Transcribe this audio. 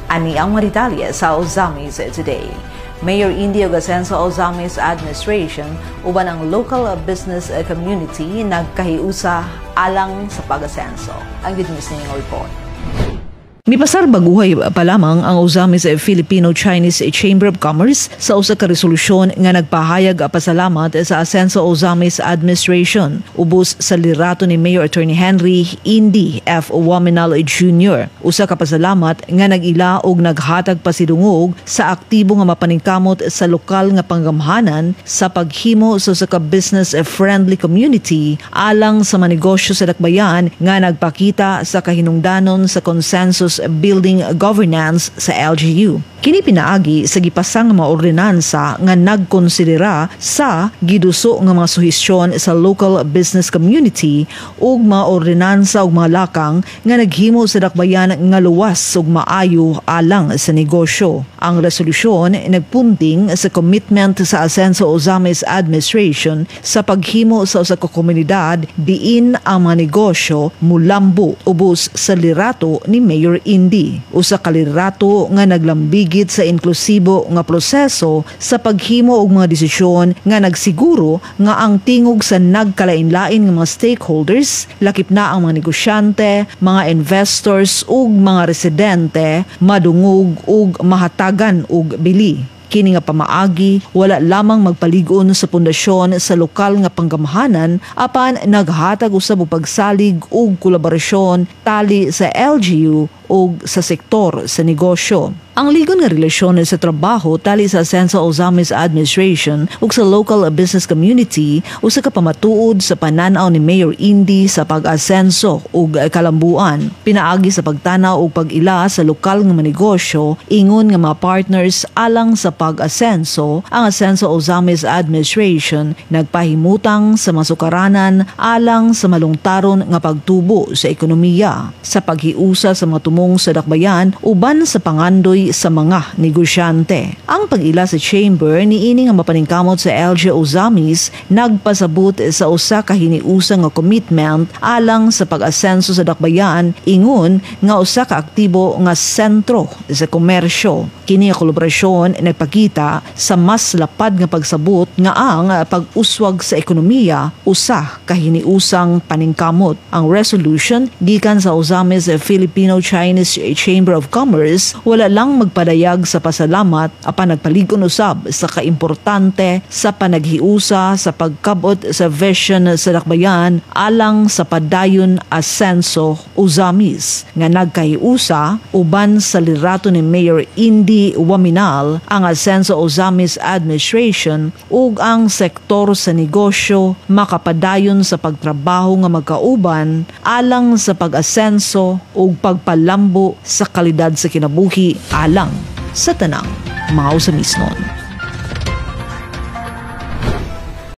Ani ang mga detalye sa Ozamis Today. Mayor Indy Ogasenso Ozamis administration uban ang local business community nagkahiusa alang sa pag-asenso. Ang gidmis ninyong report. Mipasar baguhay pa lamang ang Ozamis Filipino-Chinese Chamber of Commerce sa usa ka resolusyon nga nagpahayag pasalamat sa Asenso Ozamis administration ubos sa liderato ni Mayor Attorney Henry Indy F. Waminal Jr. Usa ka pasalamat nga nag-ila og naghatag pasidungog sa aktibo nga mapaningkamot sa lokal nga panggamhanan sa paghimo sa usa ka business-friendly community alang sa manegosyo sa dakbayan nga nagpakita sa kahinungdanon sa consensus building governance sa LGU. Kini pinaagi sa gipasang mga ordinansa nga nagkonsidera sa giduso nga mga suhestyon sa local business community ug mga ordinansa ug mga lakang nga naghimo sa dakbayan nga luwas ug maayo alang sa negosyo. Ang resolusyon nagpunting sa commitment sa Asenso Ozamis administration sa paghimo sa usa ka komunidad diin ang mga negosyo mulambo ubos sa liderato ni Mayor Indy. Usa ka liderato nga naglambig sa inklusibo nga proseso sa paghimo og mga desisyon nga nagsiguro nga ang tingog sa nagkalain-lain nga mga stakeholders, lakip na ang mga negosyante, mga investors ug mga residente madungog ug mahatagan og bili. Kini nga pamaagi wala lamang magpaligon sa pundasyon sa lokal nga panggamhanan apan naghatag usab og pagsalig ug kolaborasyon tali sa LGU ug sa sektor sa negosyo. Ang ligon nga relasyon sa trabaho tali sa Asenso Ozamis administration ug sa local business community usa ka pamatuod sa pananaw ni Mayor Indy sa pag-asenso ug kalambuan. Pinaagi sa pagtanaw ug pag-ila sa lokal nga negosyo ingon nga mga partners alang sa pag-asenso, ang Asenso Ozamis administration nagpahimutang sa masukaranan alang sa malungtaron nga pagtubo sa ekonomiya sa paghiusa sa mga tumong sa dakbayan uban sa pangandoy sa mga negosyante. Ang pag-ila sa chamber niini nga mapaningkamot sa LG Ozamis nagpasabot sa usa ka hiniusa nga commitment alang sa pag-asenso sa dakbayan ingon nga usa ka aktibo nga sentro sa komersyo. Kini nga kolaborasyon nagpakita sa mas lapad nga pagsabot nga ang pag-uswag sa ekonomiya usa ka hiniusang paningkamot. Ang resolution gikan sa Ozamis Filipino-Chinese Chamber of Commerce wala lang magpadayag sa pasalamat apan nagpaligon usab sa kaimportante sa panaghiusa sa pagkabot sa vision sa dakbayan alang sa padayon Asenso Ozamis nga nagkahiusa uban sa liderato ni Mayor Indy Waminal, ang Asenso Ozamis administration ug ang sektor sa negosyo makapadayon sa pagtrabaho nga magkauban alang sa pag-asenso ug pagpalambo sa kalidad sa kinabuhi alang sa tanang mga Ozamis nun.